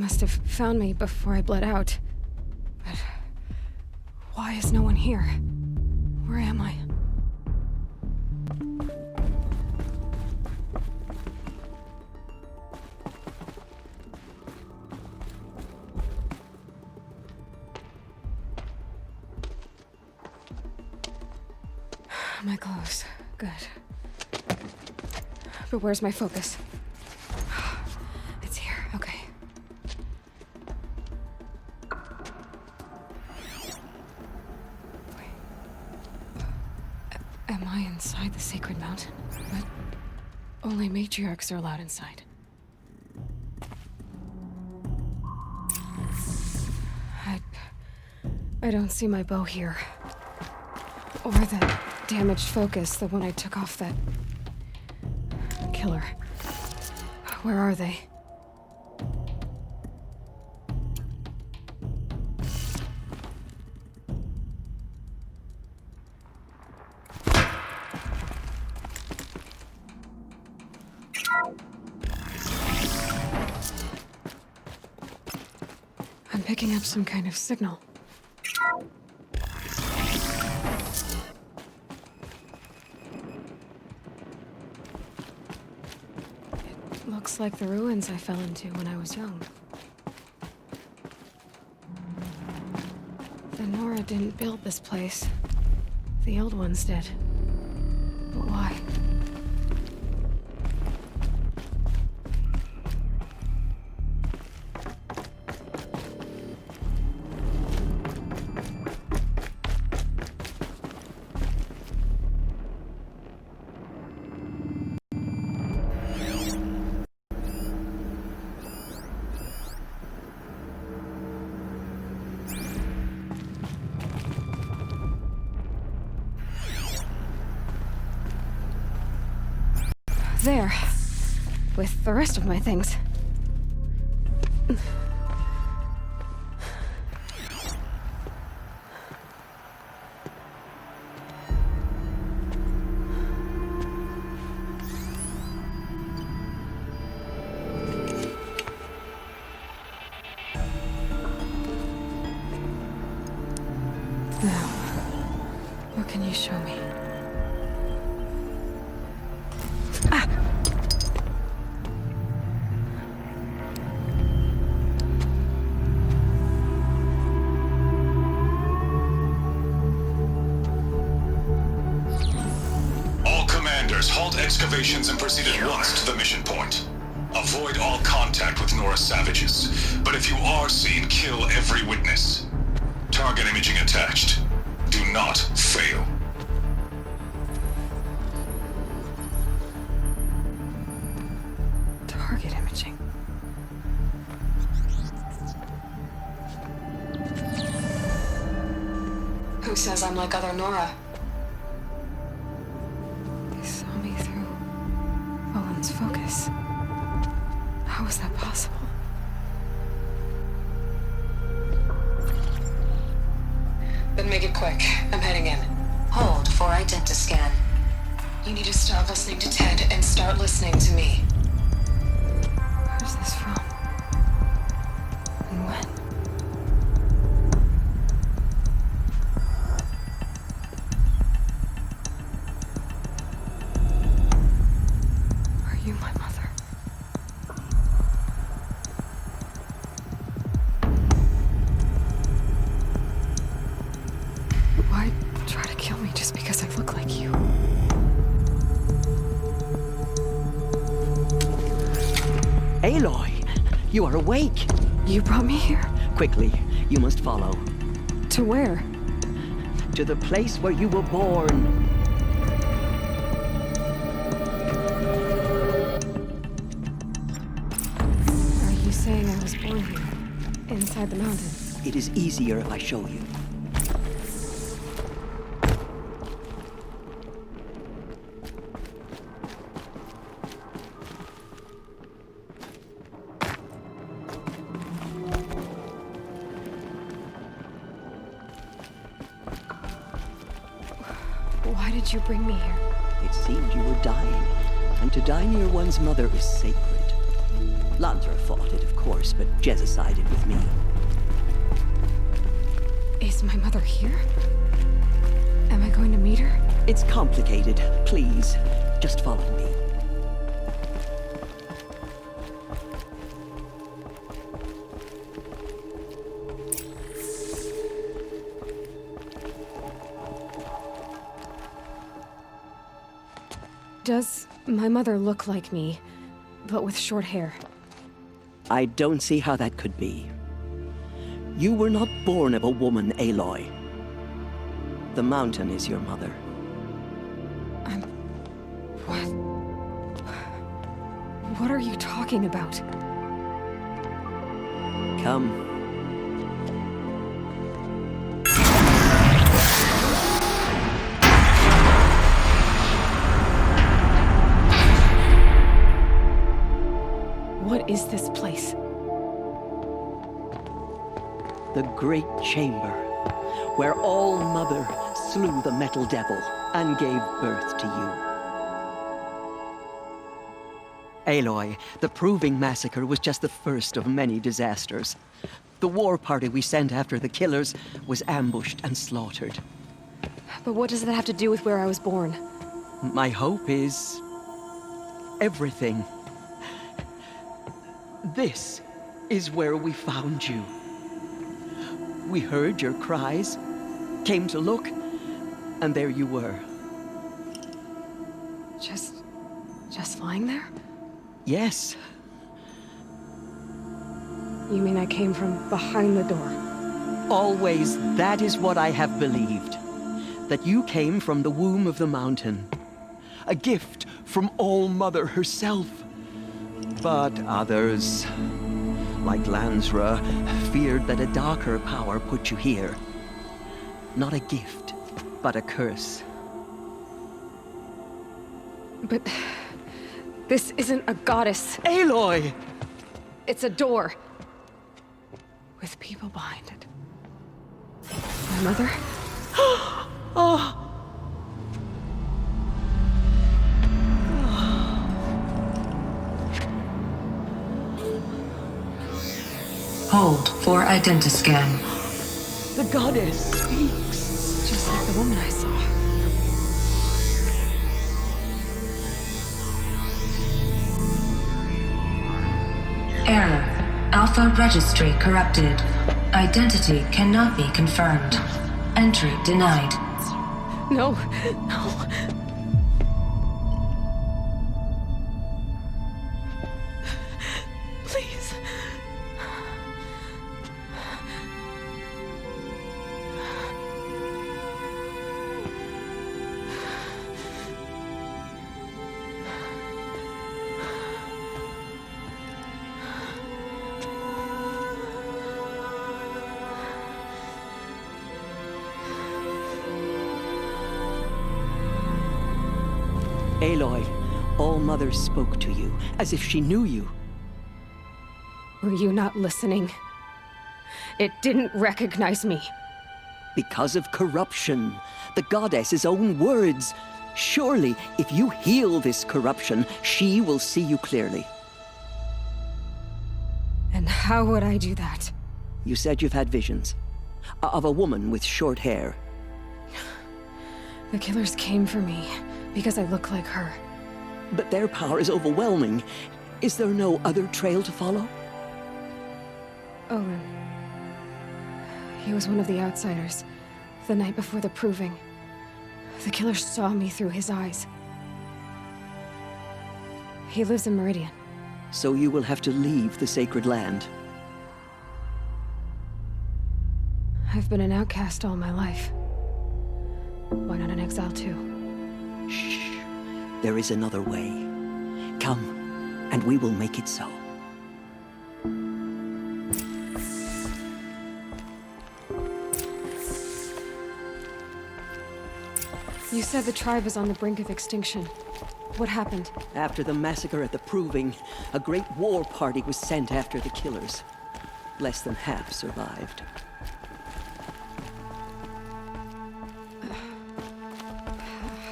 must have found me before I bled out. But why is no one here? Where am I? My clothes. Good. But where's my focus? It's here. Okay. Wait. Am I inside the sacred mountain? But only matriarchs are allowed inside. I don't see my bow here. Or the damaged focus, the one I took off that killer. Where are they? I'm picking up some kind of signal. Looks like the ruins I fell into when I was young. The Nora didn't build this place. The old ones did. But why? There, with the rest of my things. Now, what can you show me? Halt excavations and proceed at once to the mission point. Avoid all contact with Nora savages, but if you are seen, kill every witness. Target imaging attached. Do not fail. Target imaging. Who says I'm like other Nora? Focus. How is that possible? Then make it quick. I'm heading in. Hold for identiscan. You need to stop listening to Ted and start listening to me. Where's this from? And when? You, my mother. Why try to kill me just because I look like you? Aloy, you are awake. You brought me here? Quickly, you must follow. To where? To the place where you were born. Saying I was born here, inside the mountain. It is easier if I show you. Why did you bring me here? It seemed you were dying, and to die near one's mother is sacred. Landra fought it, of course, but Jezza sided with me. Is my mother here? Am I going to meet her? It's complicated. Please, just follow me. Does my mother look like me, but with short hair? I don't see how that could be. You were not born of a woman, Aloy. The mountain is your mother. What? What are you talking about? Come. What is this place? The Great Chamber, where All-Mother slew the Metal Devil and gave birth to you. Aloy, the Proving Massacre was just the first of many disasters. The war party we sent after the killers was ambushed and slaughtered. But what does that have to do with where I was born? My hope is everything. This is where we found you. We heard your cries, came to look, and there you were. Just lying there? Yes. You mean I came from behind the door? Always that is what I have believed. That you came from the womb of the mountain. A gift from All-Mother herself. But others, like Lansra, feared that a darker power put you here. Not a gift, but a curse. But this isn't a goddess. Aloy! It's a door. With people behind it. My mother? Oh! Hold for identiscan. The goddess speaks. Just like the woman I saw. Error. Alpha registry corrupted. Identity cannot be confirmed. Entry denied. No, no. Please. Aloy, All-Mother spoke to you, as if she knew you. Were you not listening? It didn't recognize me. Because of corruption. The goddess's own words. Surely, if you heal this corruption, she will see you clearly. And how would I do that? You said you've had visions. Of a woman with short hair. The killers came for me because I look like her. But their power is overwhelming. Is there no other trail to follow? Overrun. He was one of the outsiders. The night before the Proving. The killer saw me through his eyes. He lives in Meridian. So you will have to leave the sacred land. I've been an outcast all my life. Why not an exile too? Shh. There is another way. Come, and we will make it so. You said the tribe is on the brink of extinction. What happened? After the massacre at the Proving, a great war party was sent after the killers. Less than half survived.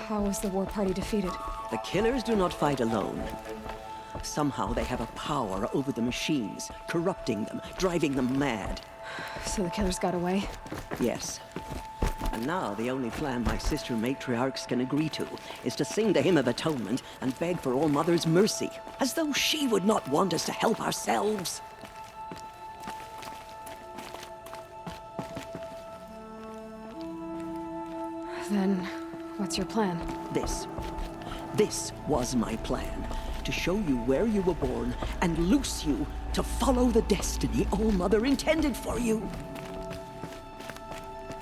How was the war party defeated? The killers do not fight alone. Somehow they have a power over the machines, corrupting them, driving them mad. So the killers got away? Yes. And now the only plan my sister matriarchs can agree to is to sing the Hymn of Atonement and beg for All Mother's mercy, as though she would not want us to help ourselves. Then, what's your plan? This was my plan. To show you where you were born and loose you to follow the destiny All Mother intended for you.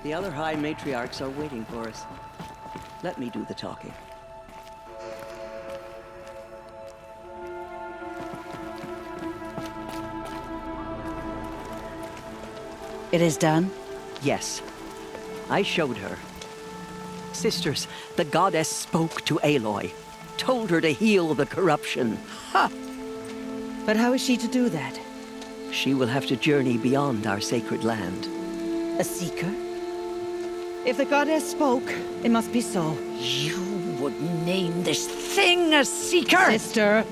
The other High Matriarchs are waiting for us. Let me do the talking. It is done? Yes. I showed her. Sisters, the goddess spoke to Aloy. Told her to heal the corruption. Ha! But how is she to do that? She will have to journey beyond our sacred land. A seeker? If the goddess spoke, it must be so. You would name this thing a seeker? Sister!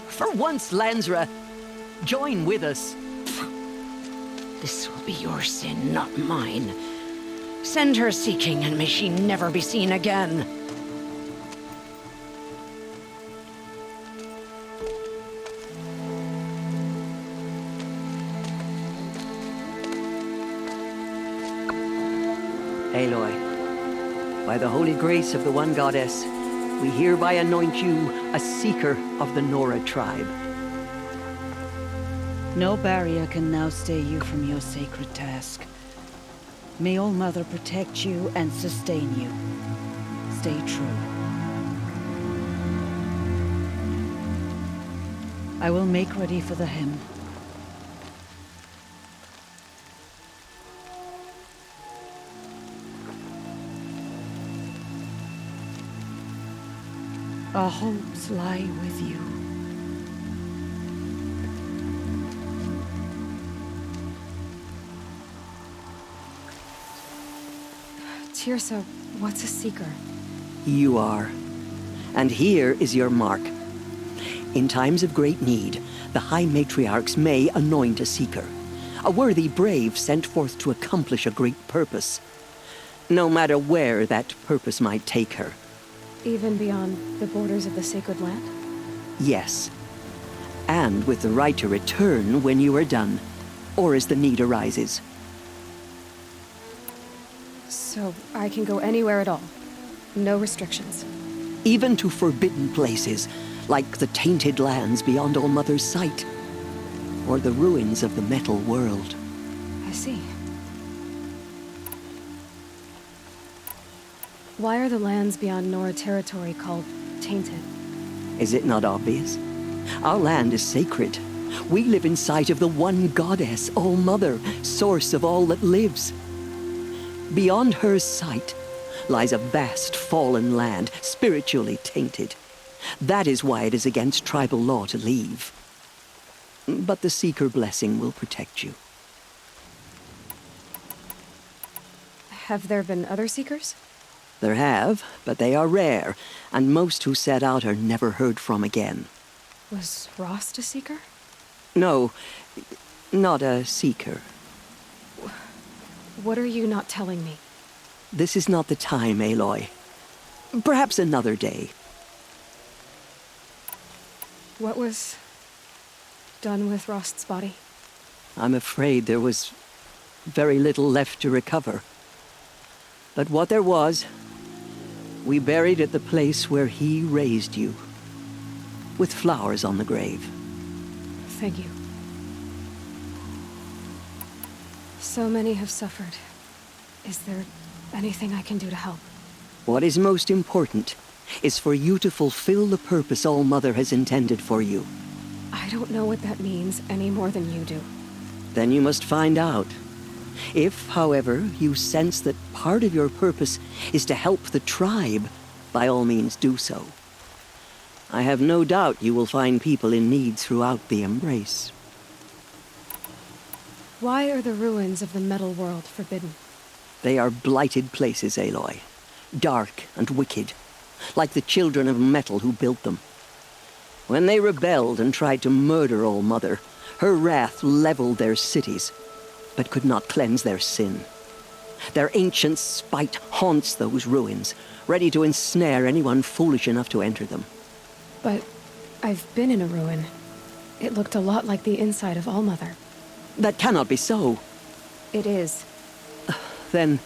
For once, Lansra, join with us. This will be your sin, not mine. Send her seeking, and may she never be seen again. Aloy, by the holy grace of the One Goddess, we hereby anoint you a seeker of the Nora tribe. No barrier can now stay you from your sacred task. May All Mother protect you and sustain you. Stay true. I will make ready for the hymn. Our hopes lie with you. Tirsa, what's a seeker? You are. And here is your mark. In times of great need, the High Matriarchs may anoint a seeker. A worthy brave sent forth to accomplish a great purpose. No matter where that purpose might take her. Even beyond the borders of the sacred land? Yes. And with the right to return when you are done, or as the need arises. So I can go anywhere at all? No restrictions? Even to forbidden places, like the tainted lands beyond All Mother's sight. Or the ruins of the metal world. I see. Why are the lands beyond Nora territory called tainted? Is it not obvious? Our land is sacred. We live in sight of the One Goddess, All Mother, source of all that lives. Beyond her sight lies a vast fallen land, spiritually tainted. That is why it is against tribal law to leave. But the Seeker blessing will protect you. Have there been other Seekers? There have, but they are rare, and most who set out are never heard from again. Was Rost a Seeker? No, not a Seeker. What are you not telling me? This is not the time, Aloy. Perhaps another day. What was done with Rost's body? I'm afraid there was very little left to recover. But what there was, we buried at the place where he raised you, with flowers on the grave. Thank you. So many have suffered. Is there anything I can do to help? What is most important is for you to fulfill the purpose All Mother has intended for you. I don't know what that means any more than you do. Then you must find out. If, however, you sense that part of your purpose is to help the tribe, by all means do so. I have no doubt you will find people in need throughout the Embrace. Why are the ruins of the metal world forbidden? They are blighted places, Aloy. Dark and wicked, like the children of metal who built them. When they rebelled and tried to murder All Mother, her wrath leveled their cities, but could not cleanse their sin. Their ancient spite haunts those ruins, ready to ensnare anyone foolish enough to enter them. But I've been in a ruin. It looked a lot like the inside of All Mother. That cannot be so. It is. Then,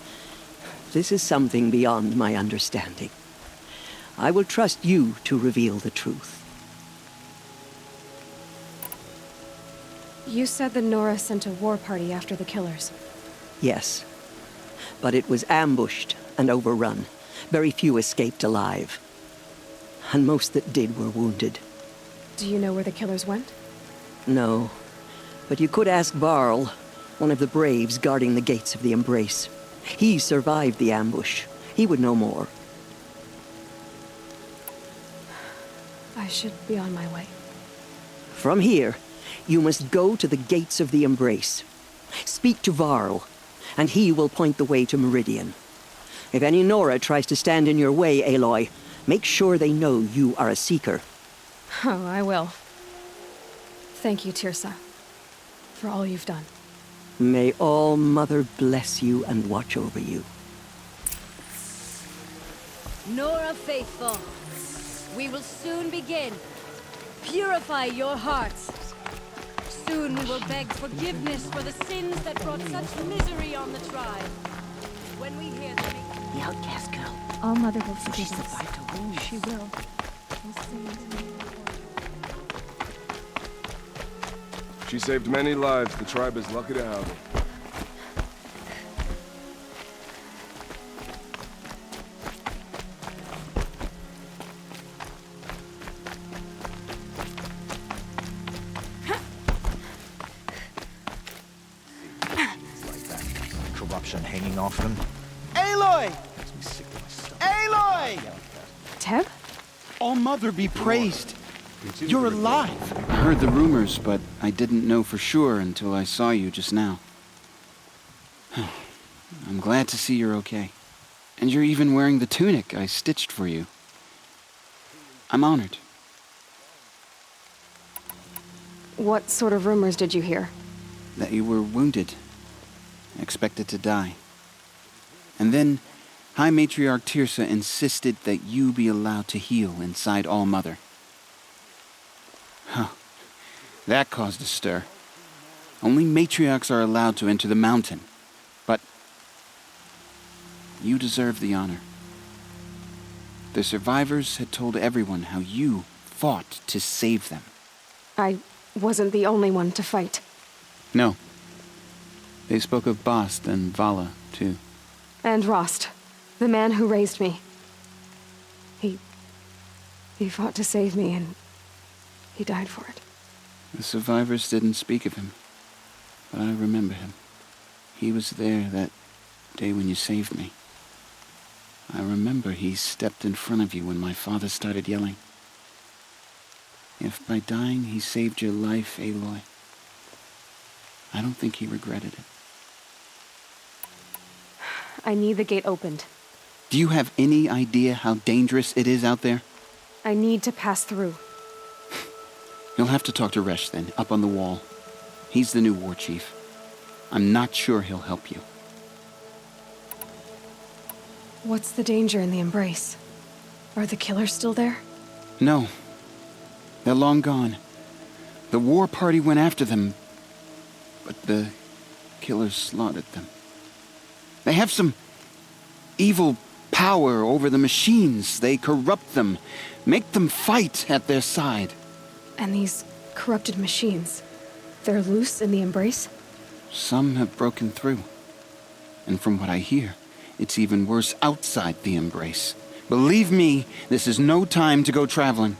this is something beyond my understanding. I will trust you to reveal the truth. You said the Nora sent a war party after the killers. Yes. But it was ambushed and overrun. Very few escaped alive. And most that did were wounded. Do you know where the killers went? No. But you could ask Varl, one of the braves guarding the gates of the Embrace. He survived the ambush. He would know more. I should be on my way. From here, you must go to the gates of the Embrace. Speak to Varl, and he will point the way to Meridian. If any Nora tries to stand in your way, Aloy, make sure they know you are a Seeker. Oh, I will. Thank you, Tirsa, for all you've done. May All Mother bless you and watch over you. Nora Faithful, we will soon begin. Purify your hearts. Soon we will beg forgiveness for the sins that brought such misery on the tribe. When we hear them... The outcast girl. All Mother will forgive She's us. survived her wounds. She will. We'll see. She saved many lives. The tribe is lucky to have her. Corruption hanging off them. Aloy! Makes me sick to my stomach. Aloy! Teb? All Mother be praised. You're alive. I heard the rumors, but I didn't know for sure until I saw you just now. I'm glad to see you're okay. And you're even wearing the tunic I stitched for you. I'm honored. What sort of rumors did you hear? That you were wounded. Expected to die. And then, High Matriarch Tirsa insisted that you be allowed to heal inside All Mother. Huh. That caused a stir. Only matriarchs are allowed to enter the mountain. But you deserve the honor. The survivors had told everyone how you fought to save them. I wasn't the only one to fight. No. They spoke of Bast and Vala, too. And Rost, the man who raised me. He fought to save me, and he died for it. The survivors didn't speak of him, but I remember him. He was there that day when you saved me. I remember he stepped in front of you when my father started yelling. If by dying he saved your life, Aloy, I don't think he regretted it. I need the gate opened. Do you have any idea how dangerous it is out there? I need to pass through. You'll have to talk to Resh then, up on the wall. He's the new war chief. I'm not sure he'll help you. What's the danger in the Embrace? Are the killers still there? No. They're long gone. The war party went after them, but the killers slaughtered them. They have some evil power over the machines. They corrupt them, make them fight at their side. And these corrupted machines, they're loose in the Embrace? Some have broken through. And from what I hear, it's even worse outside the Embrace. Believe me, this is no time to go traveling.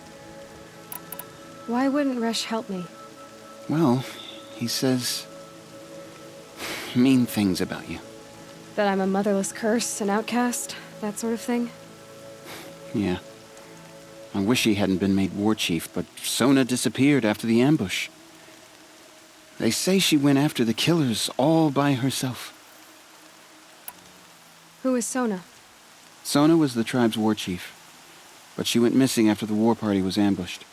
Why wouldn't Resh help me? Well, he says mean things about you. That I'm a motherless curse, an outcast, that sort of thing? Yeah. I wish he hadn't been made war chief, but Sona disappeared after the ambush. They say she went after the killers all by herself. Who is Sona? Sona was the tribe's war chief, but she went missing after the war party was ambushed.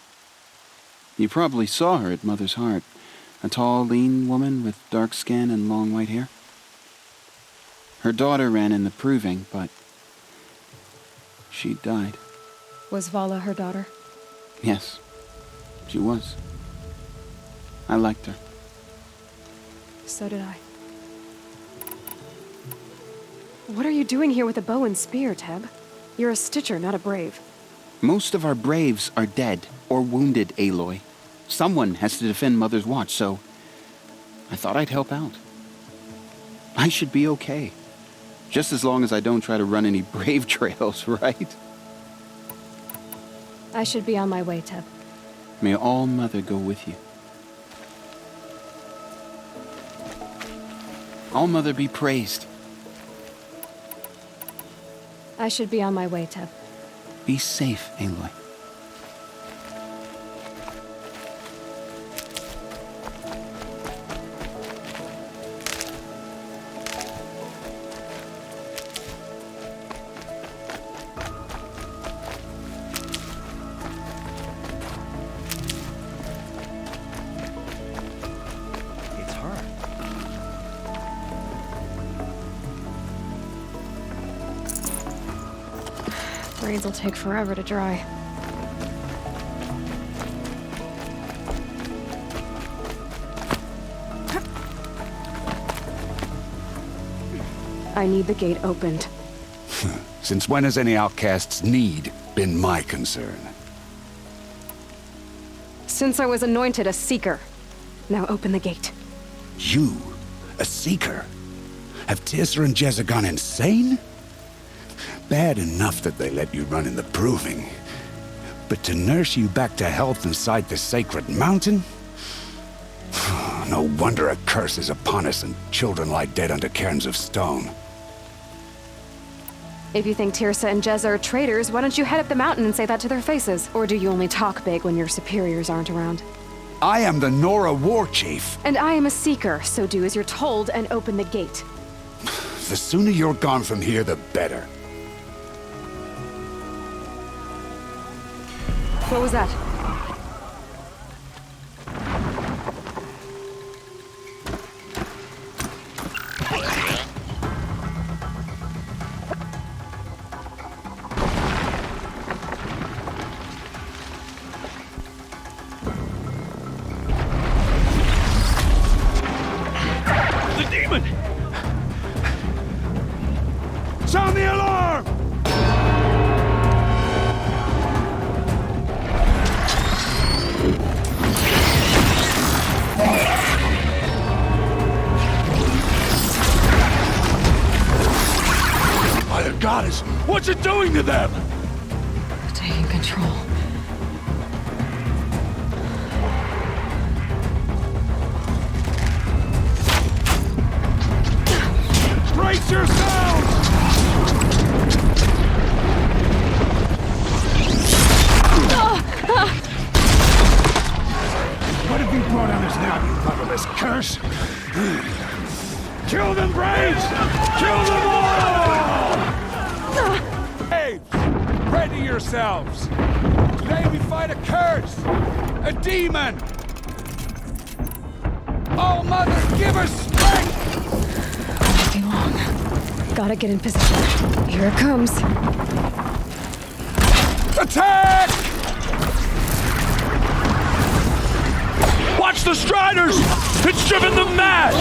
You probably saw her at Mother's Heart. A tall, lean woman with dark skin and long white hair. Her daughter ran in the proving, but she died. Was Vala her daughter? Yes, she was. I liked her. So did I. What are you doing here with a bow and spear, Teb? You're a Stitcher, not a Brave. Most of our Braves are dead or wounded, Aloy. Someone has to defend Mother's watch, so I thought I'd help out. I should be okay. Just as long as I don't try to run any Brave trails, right? I should be on my way, Teb. May All Mother go with you. All Mother be praised. I should be on my way, Teb. Be safe, Aloy. It's her. Braids will take forever to dry. I need the gate opened. Since when has any outcast's need been my concern? Since I was anointed a Seeker. Now open the gate. You? A Seeker? Have Tirsa and Jezza gone insane? Bad enough that they let you run in the proving. But to nurse you back to health inside the sacred mountain? No wonder a curse is upon us and children lie dead under cairns of stone. If you think Tirsa and Jezza are traitors, why don't you head up the mountain and say that to their faces? Or do you only talk big when your superiors aren't around? I am the Nora War Chief. And I am a Seeker, so do as you're told and open the gate. The sooner you're gone from here, the better. What was that? The demon! Sound the alarm! By the goddess, what's it doing to them? Taking control. Brace yourselves! What have you brought on us now, you motherless curse? Kill them, Braves! Kill them all! Braves, ready yourselves! Today we fight a curse! A demon! Oh, Mother, give us strength! Won't be long. Gotta get in position. Here it comes. Attack! Watch the Striders! It's driven them mad!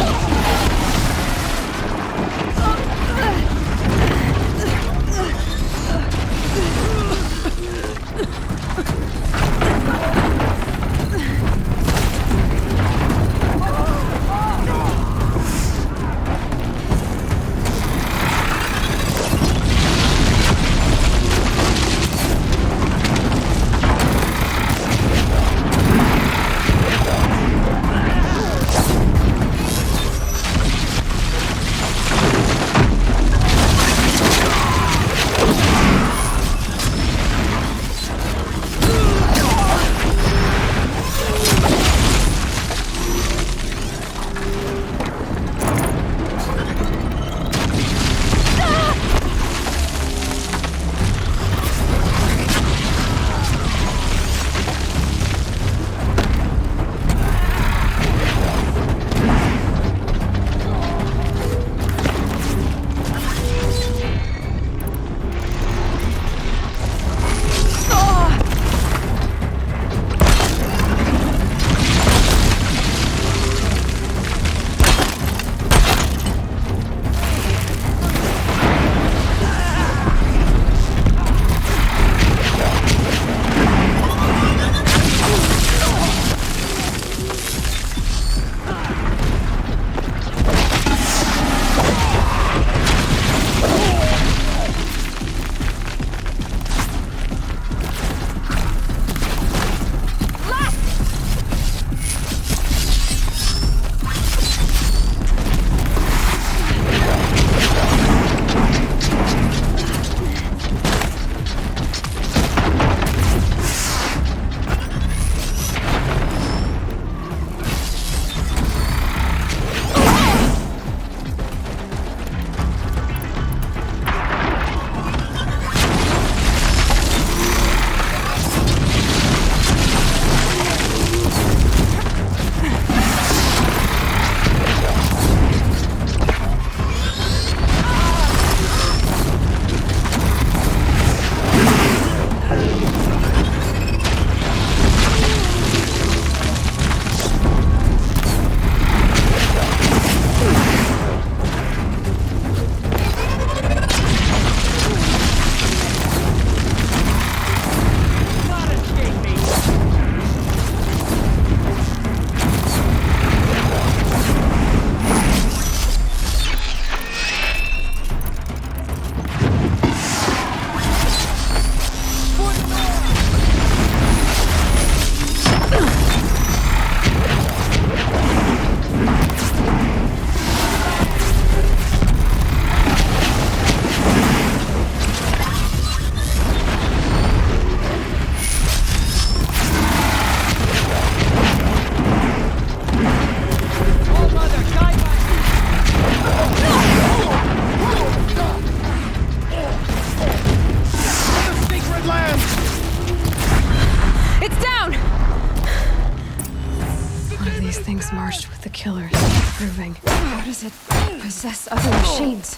killer's proving. How does it possess other machines?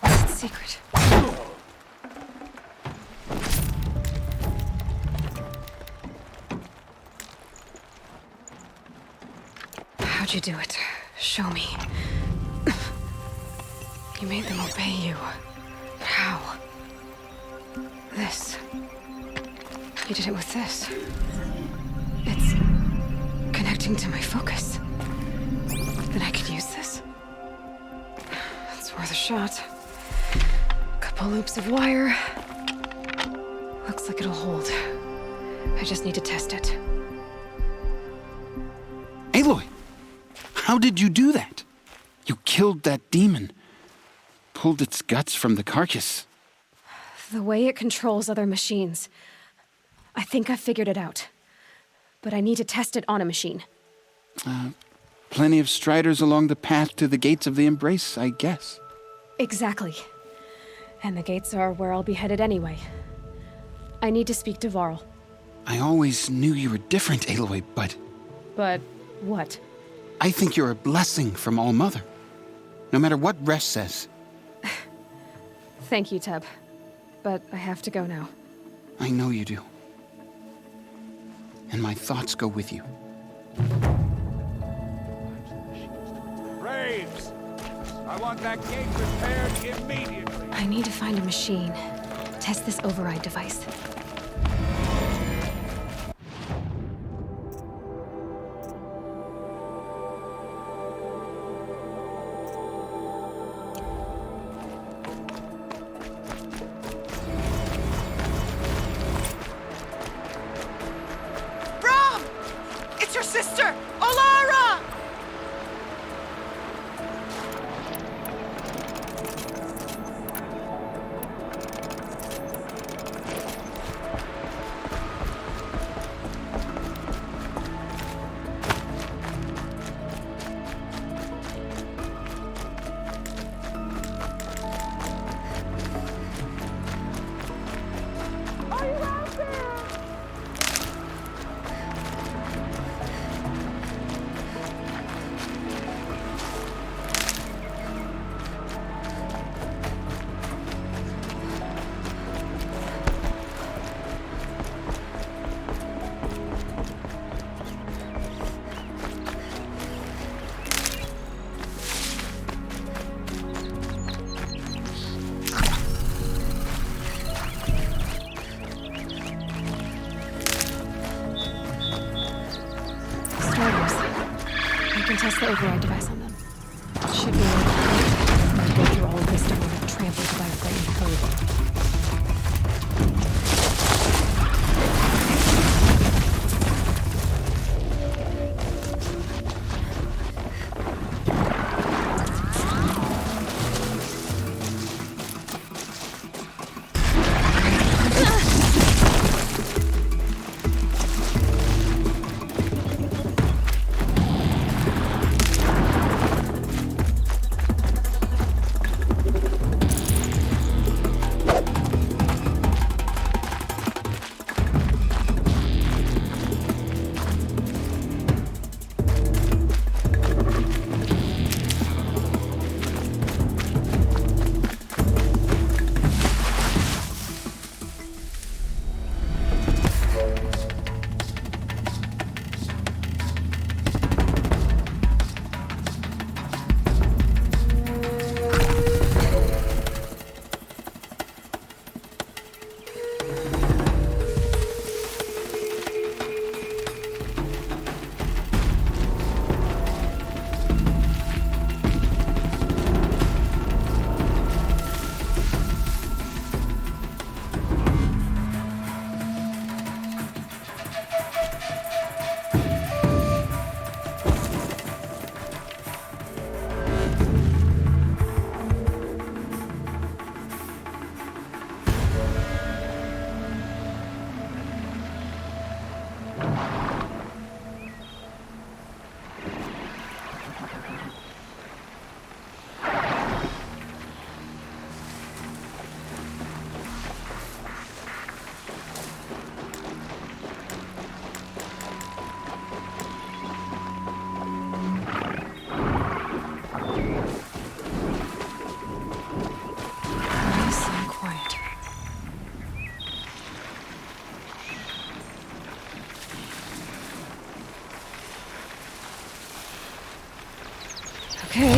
What's its secret? How'd you do it? Show me. You made them obey you. But how? This. You did it with this. It's connecting to my focus. Then I could use this. It's worth a shot. Couple loops of wire. Looks like it'll hold. I just need to test it. Aloy! How did you do that? You killed that demon. Pulled its guts from the carcass. The way it controls other machines. I think I figured it out. But I need to test it on a machine. Plenty of striders along the path to the gates of the Embrace, I guess. Exactly. And the gates are where I'll be headed anyway. I need to speak to Varl. I always knew you were different, Aloy, but... But what? I think you're a blessing from All Mother. No matter what Resh says. Thank you, Teb. But I have to go now. I know you do. And my thoughts go with you. Braves! I want that gate repaired immediately. I need to find a machine. Test this override device. It's your sister, Olara! Are you out there? I can test the override device on them. Should be able to go through all of this to be trampled by a frightened herd.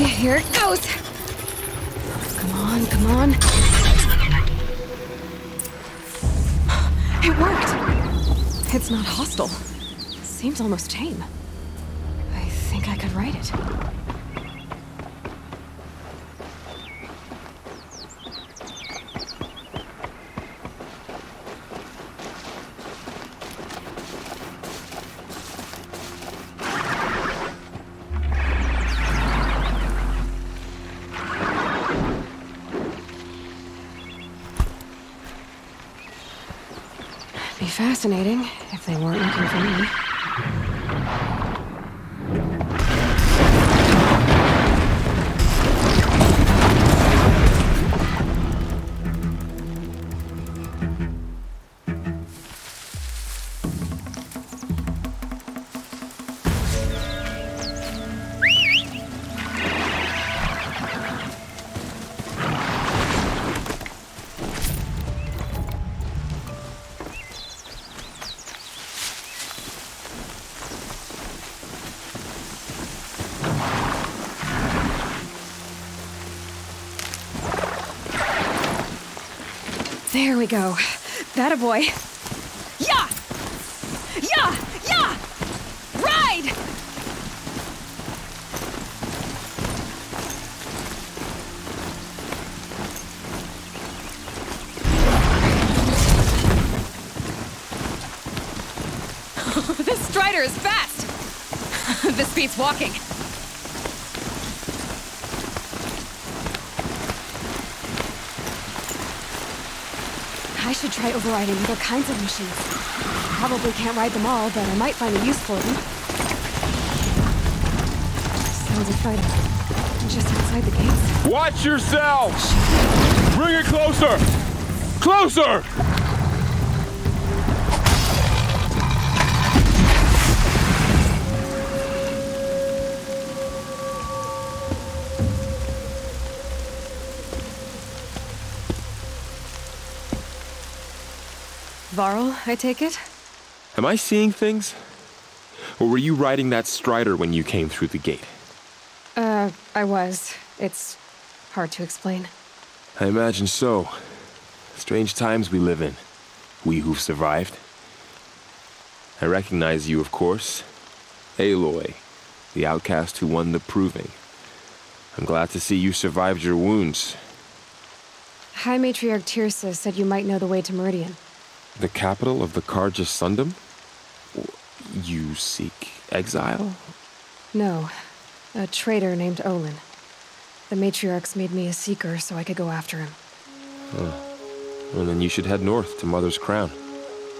here it goes. Come on, come on. It worked. It's not hostile. Seems almost tame. I think I could ride it. Be fascinating if they weren't looking for me. There we go. That boy. Yeah! Yeah! Yeah! Ride! This strider is fast! This beats walking. I should try overriding other kinds of machines. Probably can't ride them all, but I might find a use for them. Sounds exciting. Just outside the gates. Watch yourselves! Bring it closer! Closer! Varl, I take it? Am I seeing things? Or were you riding that strider when you came through the gate? I was. It's hard to explain. I imagine so. Strange times we live in. We who've survived. I recognize you, of course. Aloy, the outcast who won the proving. I'm glad to see you survived your wounds. High Matriarch Tirsa said you might know the way to Meridian. The capital of the Carja Sundom? You seek exile? No. A traitor named Olin. The Matriarchs made me a seeker so I could go after him. Well, then you should head north to Mother's Crown.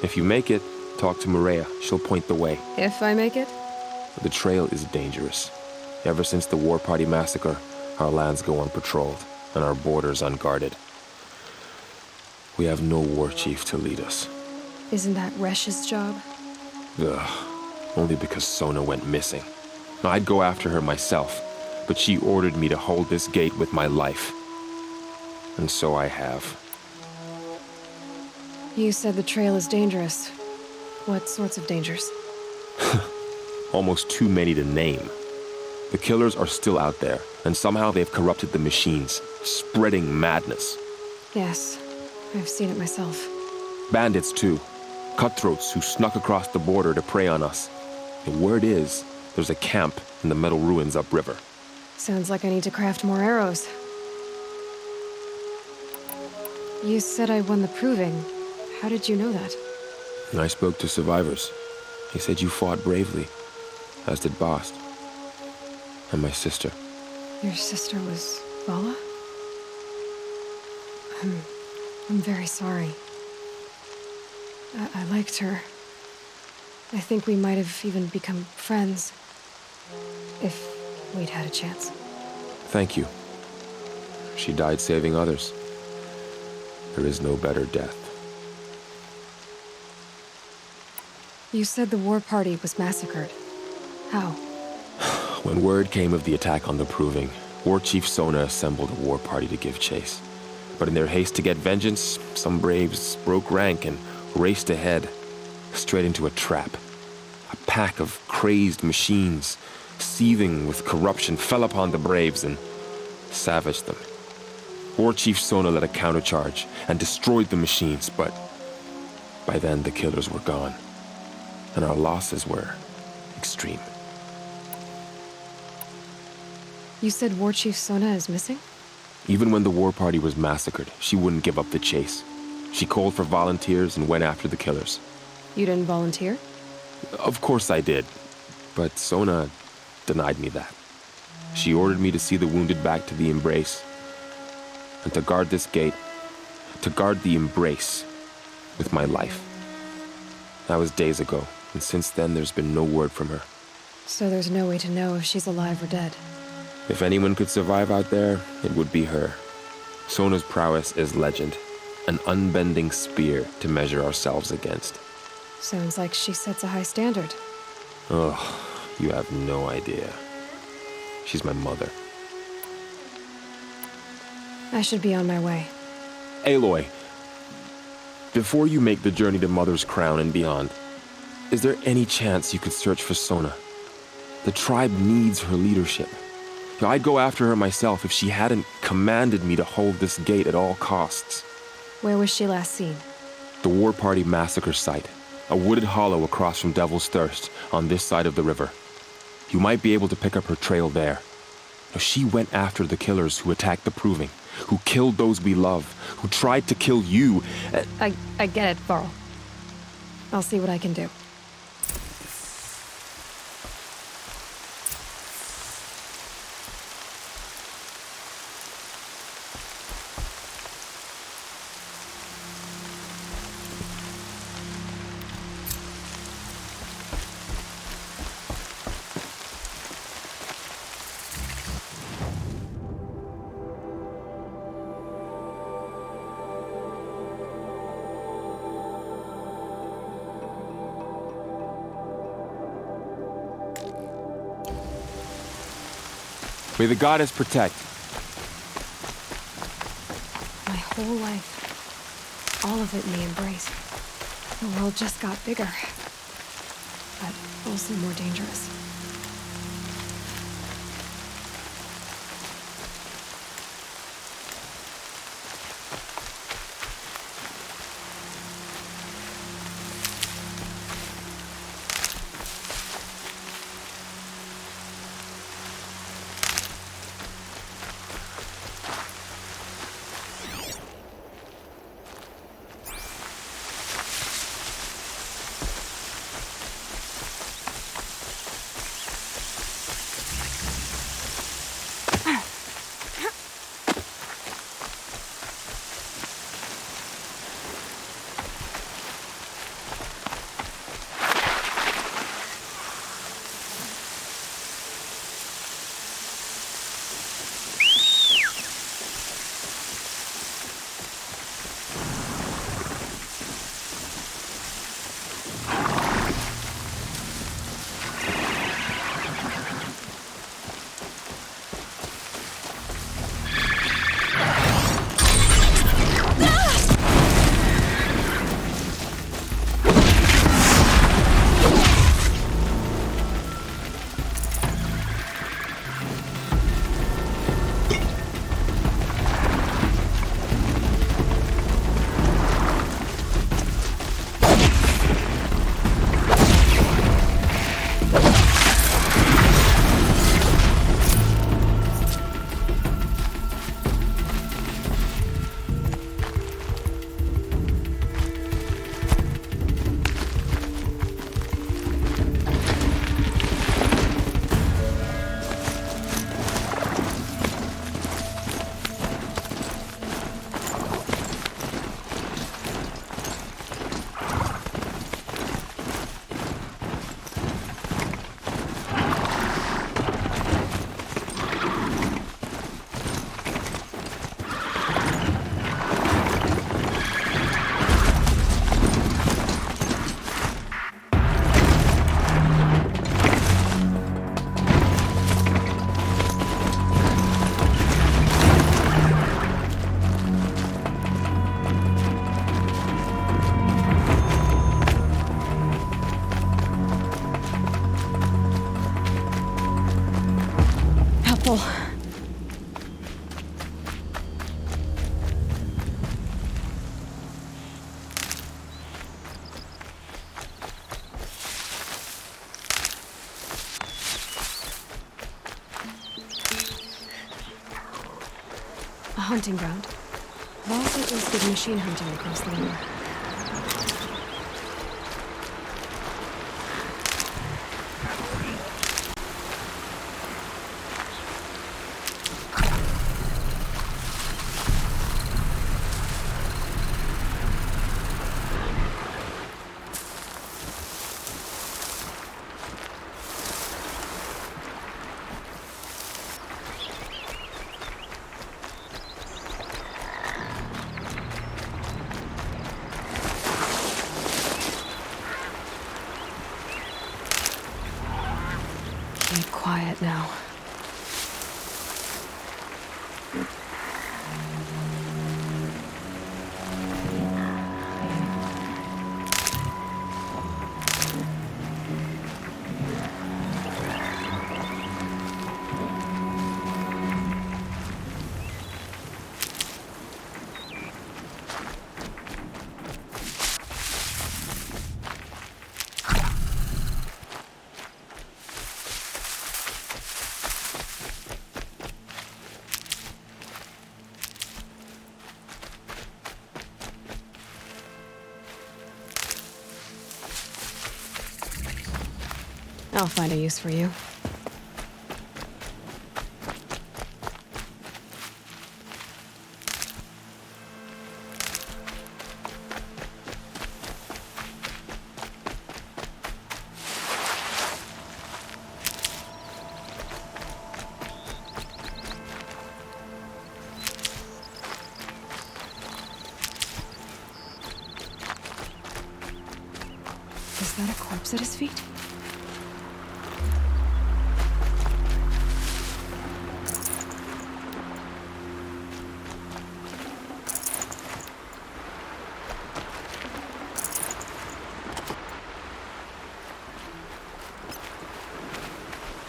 If you make it, talk to Maria. She'll point the way. If I make it? The trail is dangerous. Ever since the War Party massacre, our lands go unpatrolled, and our borders unguarded. We have no war chief to lead us. Isn't that Resh's job? Ugh. Only because Sona went missing. I'd go after her myself, but she ordered me to hold this gate with my life. And so I have. You said the trail is dangerous. What sorts of dangers? Almost too many to name. The killers are still out there, and somehow they've corrupted the machines, spreading madness. Yes, I've seen it myself. Bandits, too. Cutthroats who snuck across the border to prey on us. The word is, there's a camp in the metal ruins upriver. Sounds like I need to craft more arrows. You said I won the proving. How did you know that? I spoke to survivors. They said you fought bravely, as did Bast. And my sister. Your sister was Vala? I'm very sorry. I liked her. I think we might have even become friends. If we'd had a chance. Thank you. She died saving others. There is no better death. You said the war party was massacred. How? When word came of the attack on the Proving, War Chief Sona assembled a war party to give chase. But in their haste to get vengeance, some braves broke rank and raced ahead, straight into a trap. A pack of crazed machines, seething with corruption, fell upon the Braves and savaged them. War Chief Sona led a countercharge and destroyed the machines, but by then the killers were gone, and our losses were extreme. You said War Chief Sona is missing? Even when the war party was massacred, she wouldn't give up the chase. She called for volunteers and went after the killers. You didn't volunteer? Of course I did, but Sona denied me that. She ordered me to see the wounded back to the Embrace, and to guard this gate, to guard the Embrace with my life. That was days ago, and since then there's been no word from her. So there's no way to know if she's alive or dead. If anyone could survive out there, it would be her. Sona's prowess is legend, an unbending spear to measure ourselves against. Sounds like she sets a high standard. Oh, you have no idea. She's my mother. I should be on my way. Aloy, before you make the journey to Mother's Crown and beyond, is there any chance you could search for Sona? The tribe needs her leadership. I'd go after her myself if she hadn't commanded me to hold this gate at all costs. Where was she last seen? The War Party massacre site. A wooded hollow across from Devil's Thirst, on this side of the river. You might be able to pick up her trail there. She went after the killers who attacked the Proving, who killed those we love, who tried to kill you. I get it, Varl. I'll see what I can do. May the goddess protect. My whole life, all of it in the Embrace. The world just got bigger, but also more dangerous. hunting ground. I've also listed machine hunting across the river. Keep quiet now. I'll find a use for you. Is that a corpse at his feet?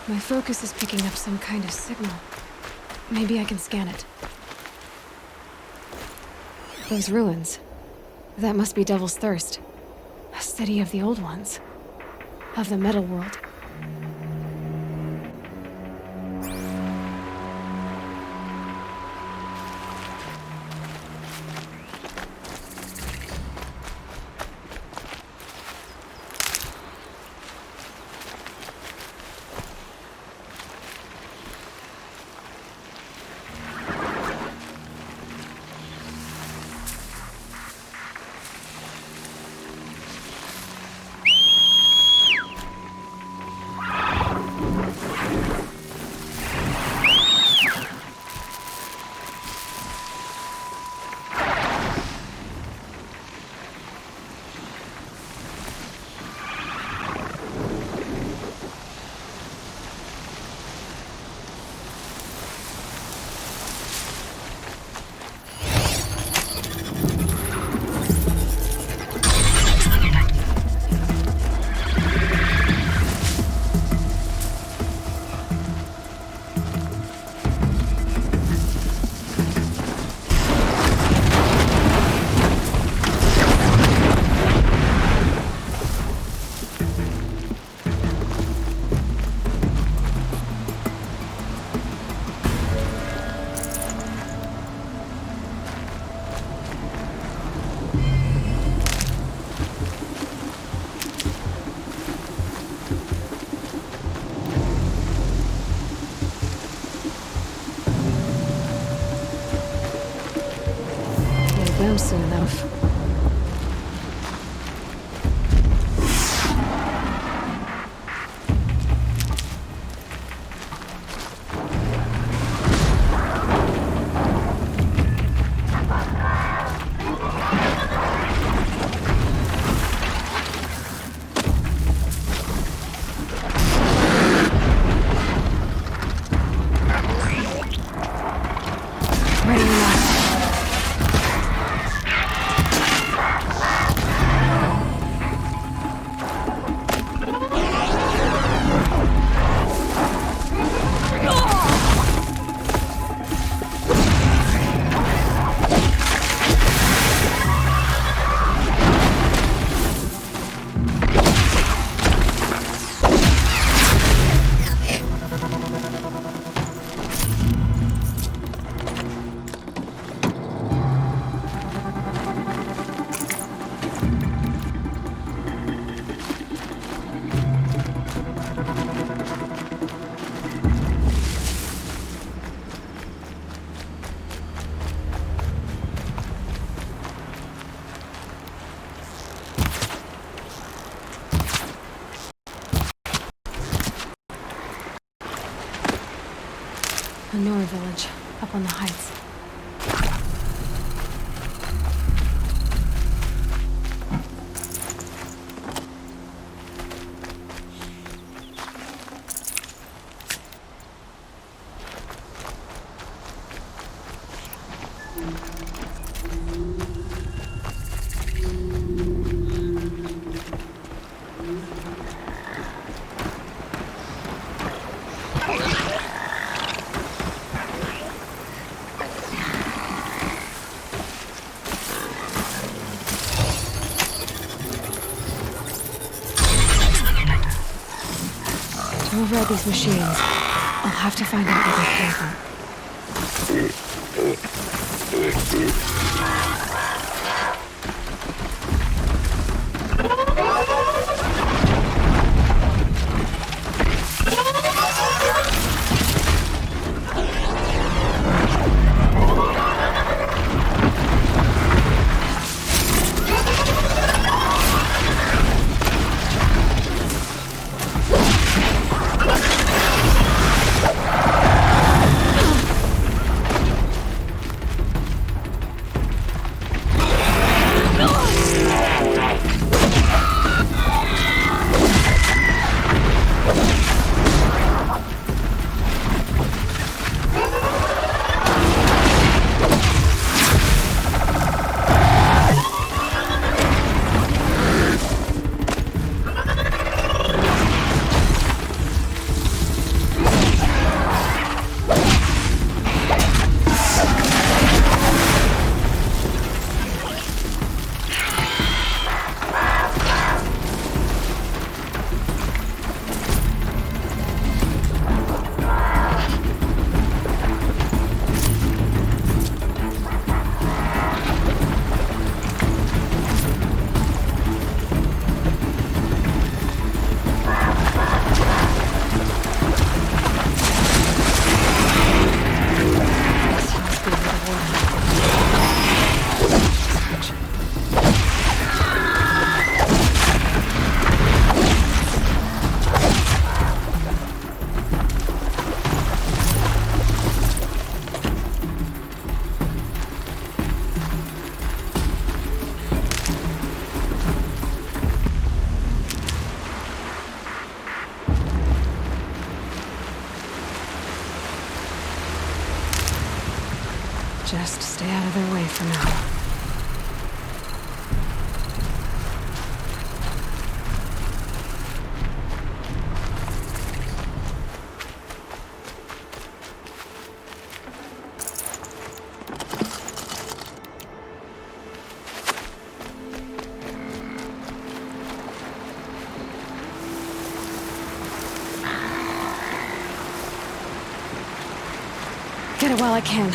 My focus is picking up some kind of signal. Maybe I can scan it. Those ruins. That must be Devil's Thirst. A city of the old ones. Of the metal world. Down soon enough. Ready or not. A Nora village, up on the heights. To override these machines, I'll have to find out where they came from. Just stay out of their way for now. Get it while I can.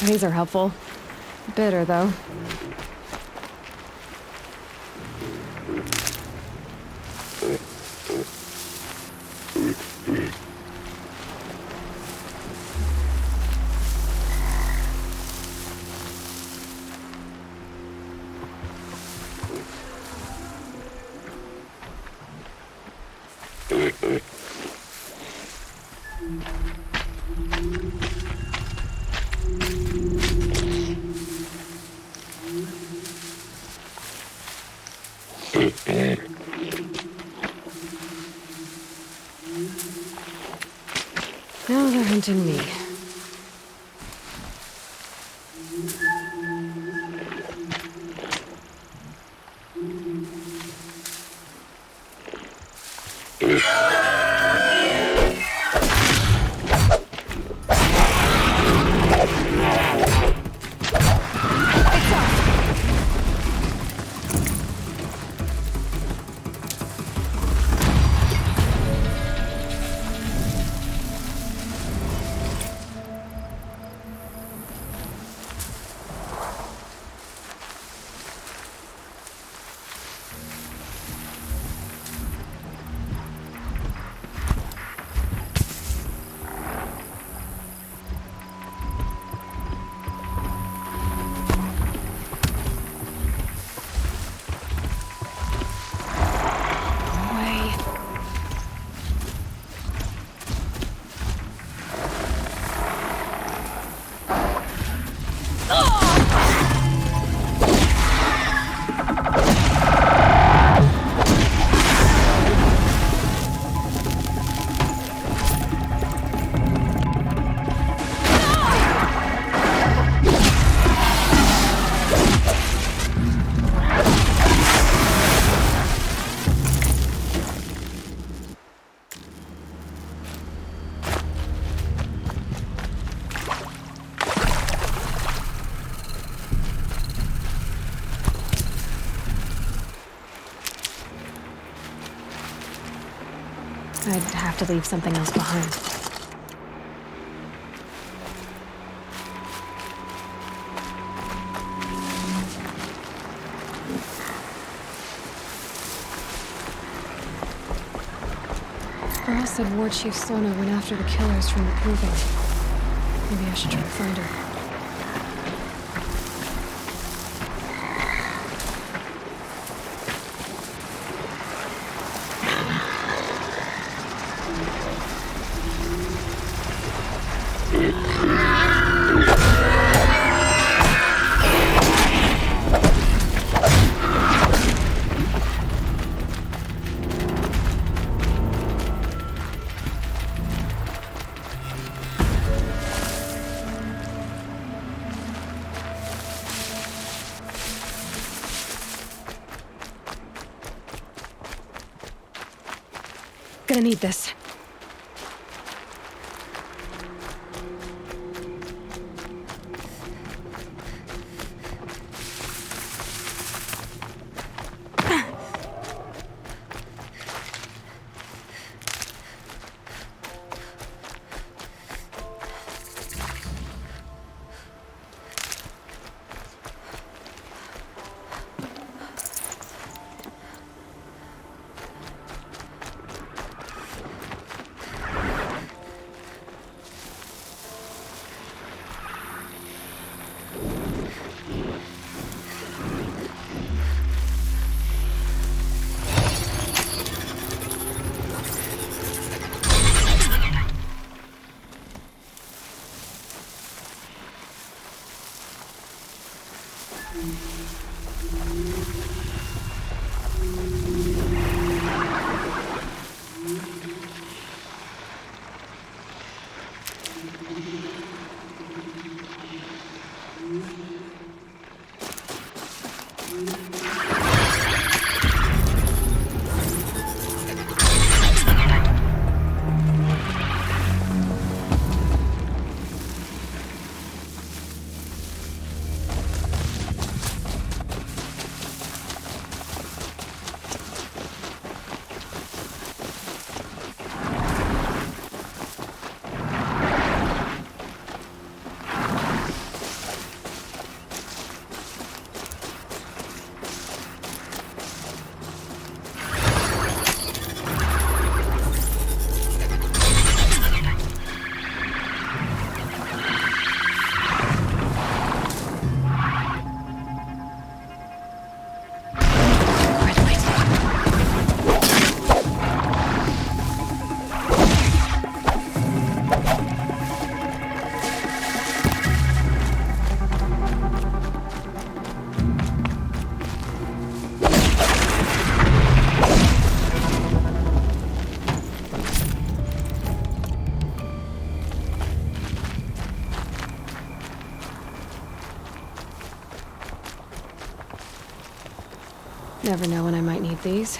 These are helpful. Bitter, though. Now they're hunting me. I'd have to leave something else behind. Earl said Ward Chief Sona went after the killers from the Proving. Maybe I should try to find her. Gonna need this. Never know when I might need these.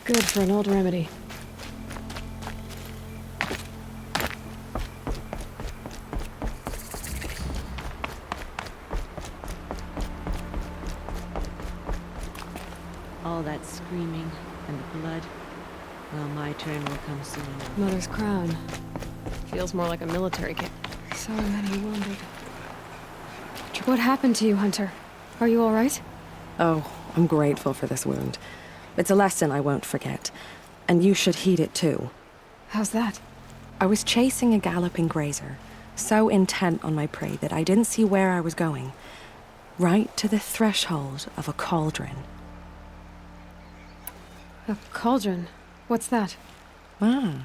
Good for an old remedy. All that screaming and the blood. Well, my turn will come soon enough. Mother's crown. Feels more like a military kit. So many wounded. What happened to you, Hunter? Are you all right? Oh, I'm grateful for this wound. It's a lesson I won't forget. And you should heed it too. How's that? I was chasing a galloping grazer, so intent on my prey that I didn't see where I was going. Right to the threshold of a cauldron. A cauldron? What's that? Ah,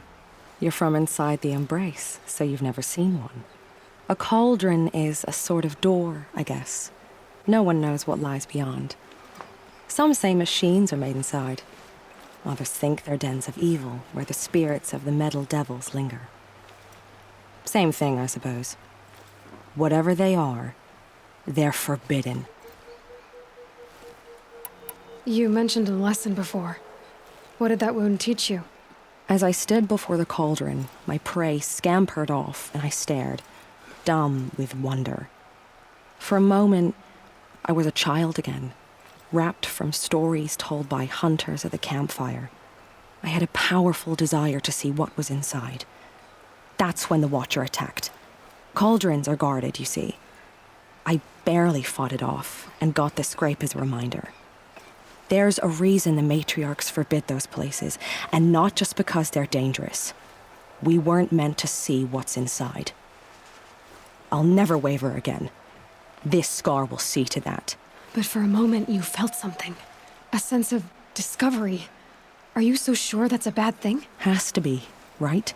you're from inside the Embrace, so you've never seen one. A cauldron is a sort of door, I guess. No one knows what lies beyond. Some say machines are made inside. Others think they're dens of evil, where the spirits of the metal devils linger. Same thing, I suppose. Whatever they are, they're forbidden. You mentioned a lesson before. What did that wound teach you? As I stood before the cauldron, my prey scampered off, and I stared, dumb with wonder. For a moment, I was a child again, wrapped from stories told by hunters at the campfire. I had a powerful desire to see what was inside. That's when the Watcher attacked. Cauldrons are guarded, you see. I barely fought it off, and got the scrape as a reminder. There's a reason the matriarchs forbid those places, and not just because they're dangerous. We weren't meant to see what's inside. I'll never waver again. This scar will see to that. But for a moment you felt something. A sense of discovery. Are you so sure that's a bad thing? Has to be, right?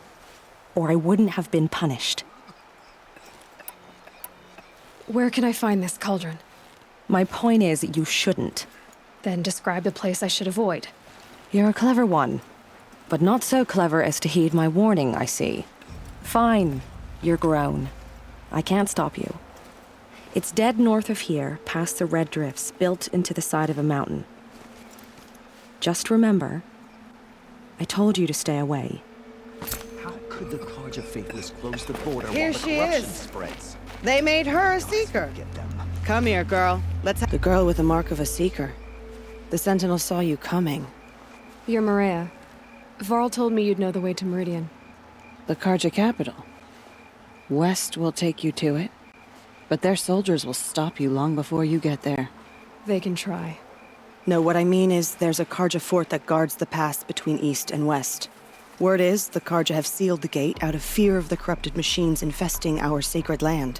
Or I wouldn't have been punished. Where can I find this cauldron? My point is, you shouldn't. Then describe the place I should avoid. You're a clever one. But not so clever as to heed my warning, I see. Fine, you're grown. I can't stop you. It's dead north of here, past the red drifts built into the side of a mountain. Just remember, I told you to stay away. How could the Carja Faithless close the border Here while the she corruption is. spreads? They made her a seeker. Come here, girl. Let's have the girl with the mark of a seeker. The Sentinel saw you coming. You're Maria. Varl told me you'd know the way to Meridian. The Carja capital. West will take you to it, but their soldiers will stop you long before you get there. They can try. No, what I mean is there's a Carja fort that guards the pass between east and west. Word is the Carja have sealed the gate out of fear of the corrupted machines infesting our sacred land.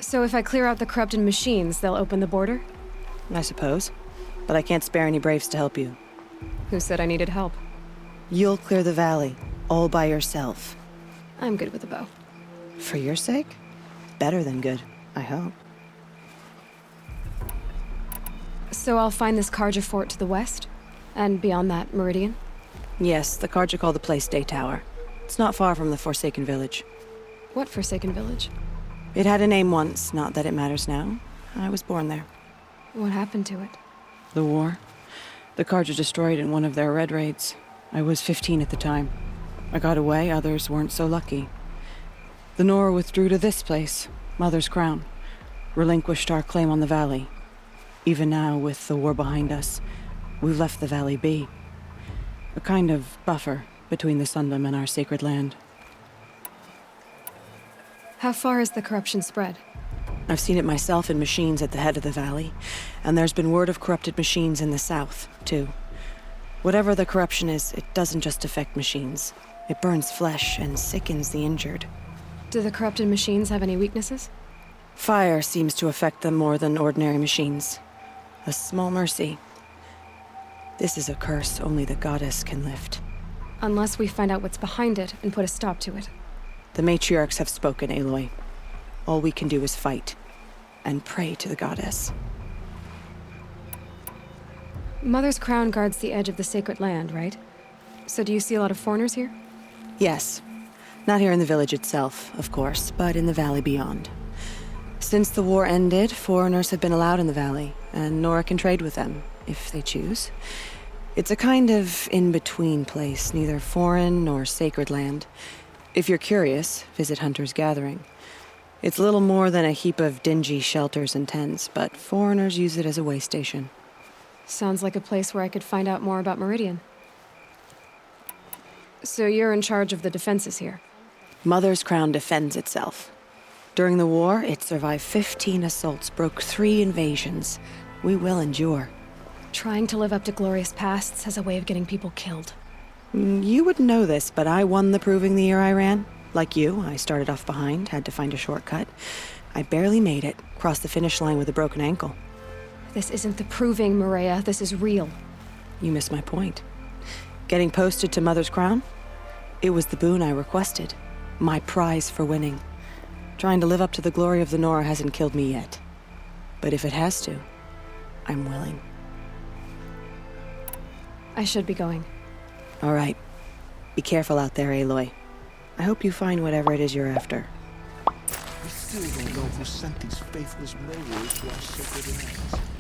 So if I clear out the corrupted machines, they'll open the border? I suppose. But I can't spare any braves to help you. Who said I needed help? You'll clear the valley, all by yourself. I'm good with a bow. For your sake? Better than good, I hope. So I'll find this Carja fort to the west? And beyond that, Meridian? Yes, the Carja call the place Day Tower. It's not far from the Forsaken Village. What Forsaken Village? It had a name once, not that it matters now. I was born there. What happened to it? The war. The Carja destroyed in one of their red raids. I was 15 at the time. I got away, others weren't so lucky. The Nora withdrew to this place, Mother's Crown. Relinquished our claim on the valley. Even now, with the war behind us, we've left the valley be. A kind of buffer between the Sundom and our sacred land. How far has the corruption spread? I've seen it myself in machines at the head of the valley, and there's been word of corrupted machines in the south, too. Whatever the corruption is, it doesn't just affect machines. It burns flesh and sickens the injured. Do the corrupted machines have any weaknesses? Fire seems to affect them more than ordinary machines. A small mercy. This is a curse only the goddess can lift. Unless we find out what's behind it and put a stop to it. The matriarchs have spoken, Aloy. All we can do is fight, and pray to the goddess. Mother's Crown guards the edge of the sacred land, right? So do you see a lot of foreigners here? Yes. Not here in the village itself, of course, but in the valley beyond. Since the war ended, foreigners have been allowed in the valley, and Nora can trade with them, if they choose. It's a kind of in-between place, neither foreign nor sacred land. If you're curious, visit Hunter's Gathering. It's little more than a heap of dingy shelters and tents, but foreigners use it as a way station. Sounds like a place where I could find out more about Meridian. So you're in charge of the defenses here? Mother's Crown defends itself. During the war, it survived 15 assaults, broke 3 invasions. We will endure. Trying to live up to glorious pasts has a way of getting people killed. You wouldn't know this, but I won the proving the year I ran. Like you, I started off behind, had to find a shortcut. I barely made it, crossed the finish line with a broken ankle. This isn't the proving, Maria. This is real. You missed my point. Getting posted to Mother's Crown? It was the boon I requested. My prize for winning. Trying to live up to the glory of the Nora hasn't killed me yet. But if it has to, I'm willing. I should be going. All right. Be careful out there, Aloy. I hope you find whatever it is you're after. We still don't know who sent these faithless murderers to our sacred lands.